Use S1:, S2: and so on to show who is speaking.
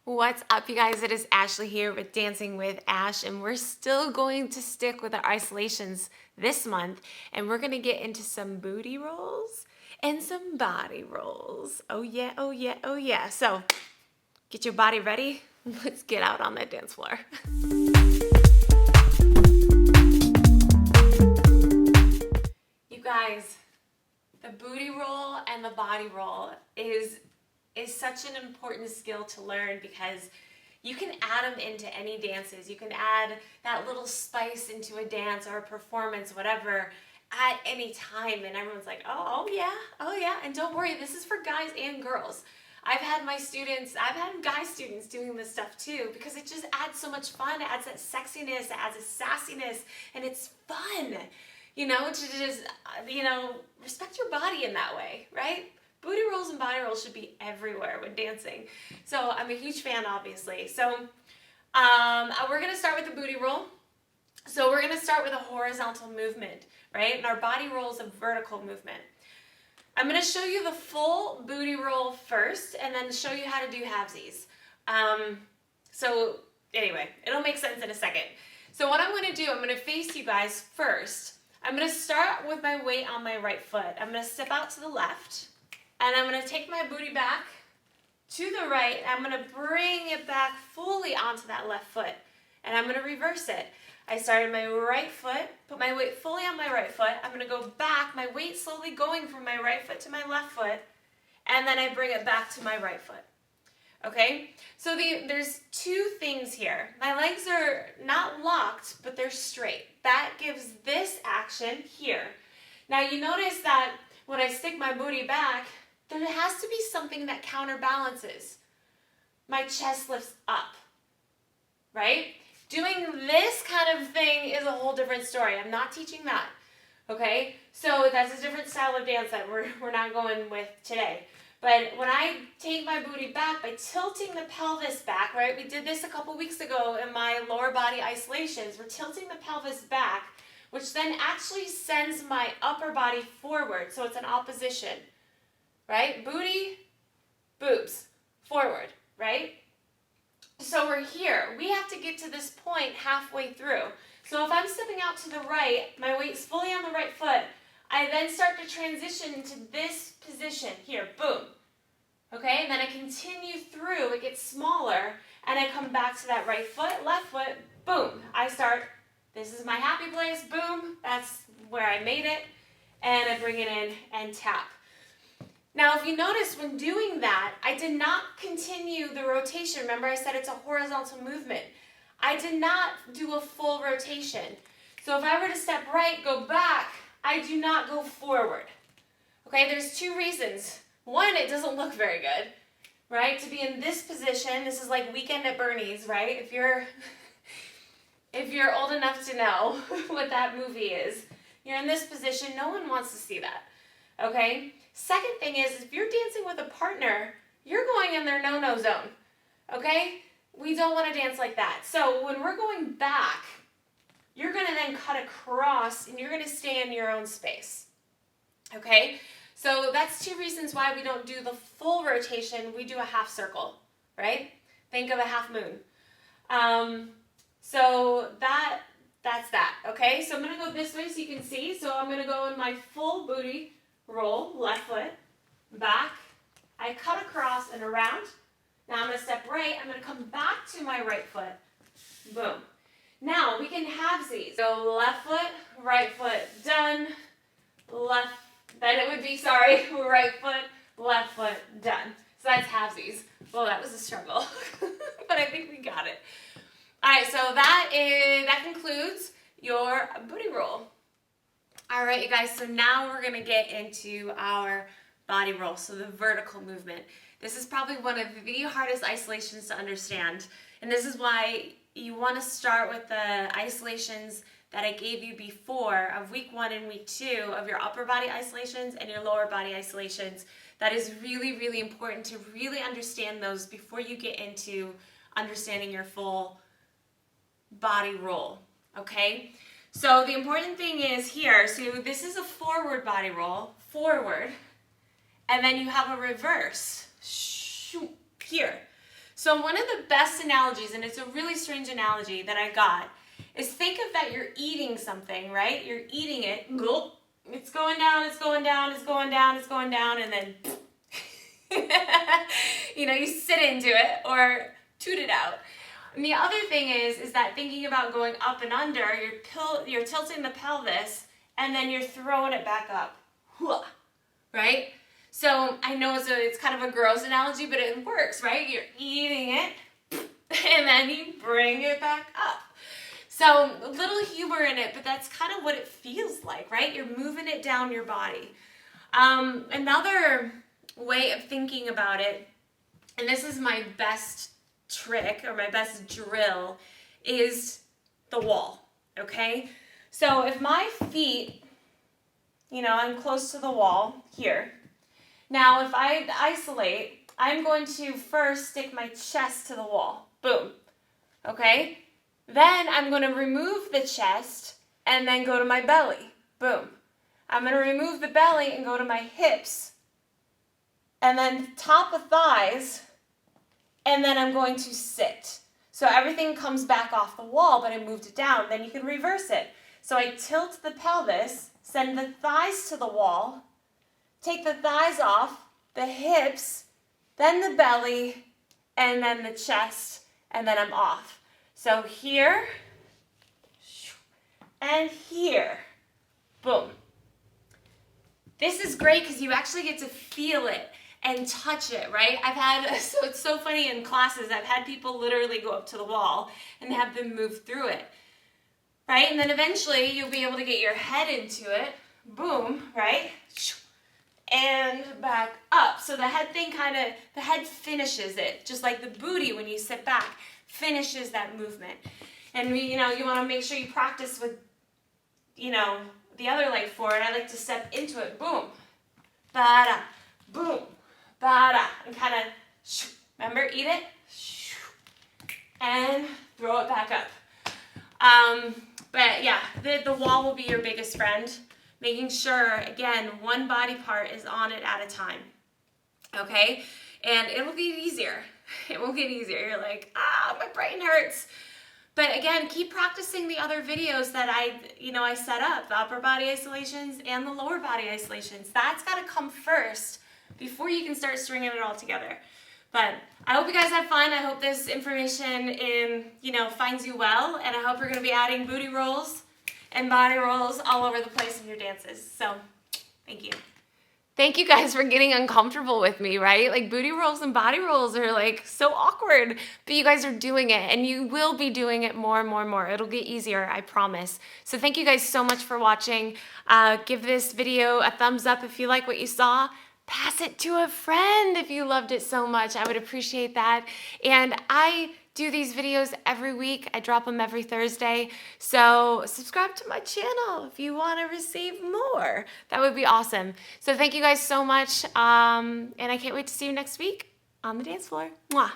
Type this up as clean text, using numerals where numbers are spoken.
S1: What's up, you guys? It is Ashley here with Dancing with Ash, and we're still going to stick with our isolations this month, and we're going to get into some booty rolls and some body rolls. Oh yeah, oh yeah, oh yeah. So get your body ready. Let's get out on that dance floor. You guys, the booty roll and the body roll is such an important skill to learn because you can add them into any dances. You can add that little spice into a dance or a performance, whatever, at any time. And everyone's like, oh yeah. And don't worry, this is for guys and girls. I've had guy students doing this stuff too because it just adds so much fun. It adds that sexiness, it adds a sassiness, and it's fun, to just, respect your body in that way, right? Booty rolls and body rolls should be everywhere when dancing. So I'm a huge fan, obviously. So we're going to start with the booty roll. So we're going to start with a horizontal movement, right? And our body roll is a vertical movement. I'm going to show you the full booty roll first and then show you how to do halvesies. So anyway, it'll make sense in a second. So what I'm going to do, I'm going to face you guys first. I'm going to start with my weight on my right foot. I'm going to step out to the left. And I'm going to take my booty back to the right. I'm going to bring it back fully onto that left foot. And I'm going to reverse it. I started my right foot, put my weight fully on my right foot. I'm going to go back, my weight slowly going from my right foot to my left foot. And then I bring it back to my right foot. Okay? So there's two things here. My legs are not locked, but they're straight. That gives this action here. Now you notice that when I stick my booty back, there has to be something that counterbalances. My chest lifts up, right? Doing this kind of thing is a whole different story. I'm not teaching that, okay? So that's a different style of dance that we're not going with today. But when I take my booty back by tilting the pelvis back, right? We did this a couple weeks ago in my lower body isolations. We're tilting the pelvis back, which then actually sends my upper body forward. So it's an opposition. Right? Booty, boobs, forward, right? So we're here. We have to get to this point halfway through. So if I'm stepping out to the right, my weight's fully on the right foot, I then start to transition into this position here, boom. Okay, and then I continue through, it gets smaller, and I come back to that right foot, left foot, boom. I start, this is my happy place, boom, that's where I made it, and I bring it in and tap. Now, if you notice when doing that, I did not continue the rotation. Remember I said it's a horizontal movement. I did not do a full rotation. So if I were to step right, go back, I do not go forward. Okay, there's two reasons. One, it doesn't look very good, right? To be in this position, this is like Weekend at Bernie's, right? If you're old enough to know what that movie is, you're in this position, no one wants to see that, okay? Second thing is, if you're dancing with a partner, you're going in their no-no zone, okay? We don't want to dance like that. So when we're going back, you're going to then cut across and you're going to stay in your own space, okay? So that's two reasons why we don't do the full rotation. We do a half circle, right? Think of a half moon. So that's that, okay? So I'm going to go this way so you can see. So I'm going to go in my full booty roll, left foot, back, I cut across and around. Now I'm going to step right, I'm going to come back to my right foot, boom. Now we can halvesies. So left foot, right foot, done, then it would be, right foot, left foot, done. So that's halvesies. Well, that was a struggle, but I think we got it. All right, so that concludes your booty roll. All right, you guys, so now we're going to get into our body roll, so the vertical movement. This is probably one of the hardest isolations to understand, and this is why you want to start with the isolations that I gave you before of week 1 and week 2 of your upper body isolations and your lower body isolations. That is really, really important to really understand those before you get into understanding your full body roll, okay? So the important thing is here, so this is a forward body roll, forward, and then you have a reverse, here. So one of the best analogies, and it's a really strange analogy that I got, is think of that you're eating something, right? You're eating it, gulp, it's going down, it's going down, it's going down, it's going down, and then you sit into it or toot it out. And the other thing is that thinking about going up and under, you're tilting the pelvis, and then you're throwing it back up, right? So I know it's kind of a gross analogy, but it works, right? You're eating it, and then you bring it back up. So a little humor in it, but that's kind of what it feels like, right? You're moving it down your body. Another way of thinking about it, and this is my best trick or my best drill, is the wall, okay? So if my feet, I'm close to the wall here. Now if I isolate, I'm going to first stick my chest to the wall, boom, okay? Then I'm going to remove the chest and then go to my belly, boom. I'm going to remove the belly and go to my hips, and then top of thighs, and then I'm going to sit. So everything comes back off the wall, but I moved it down. Then you can reverse it. So I tilt the pelvis, send the thighs to the wall, take the thighs off, the hips, then the belly, and then the chest, and then I'm off. So here, and here, boom. This is great because you actually get to feel it and touch it, right? So it's so funny in classes, I've had people literally go up to the wall and have them move through it, right? And then eventually you'll be able to get your head into it, boom, right? And back up. So the head finishes it, just like the booty when you sit back, finishes that movement. And you want to make sure you practice with, the other leg forward. I like to step into it, boom, ba-da, boom, ba-da, and kind of, remember, eat it, and throw it back up. But yeah, the wall will be your biggest friend, making sure, again, one body part is on it at a time, okay? And it will get easier. It will get easier. You're like, my brain hurts. But again, keep practicing the other videos that I set up, the upper body isolations and the lower body isolations. That's got to come first before you can start stringing it all together. But I hope you guys have fun. I hope this information finds you well, and I hope you're going to be adding booty rolls and body rolls all over the place in your dances. So, thank you. Thank you guys for getting uncomfortable with me, right? Like booty rolls and body rolls are like so awkward, but you guys are doing it, and you will be doing it more and more and more. It'll get easier, I promise. So thank you guys so much for watching. Give this video a thumbs up if you like what you saw. Pass it to a friend if you loved it so much. I would appreciate that. And I do these videos every week. I drop them every Thursday. So subscribe to my channel if you want to receive more. That would be awesome. So thank you guys so much. And I can't wait to see you next week on the dance floor. Mwah.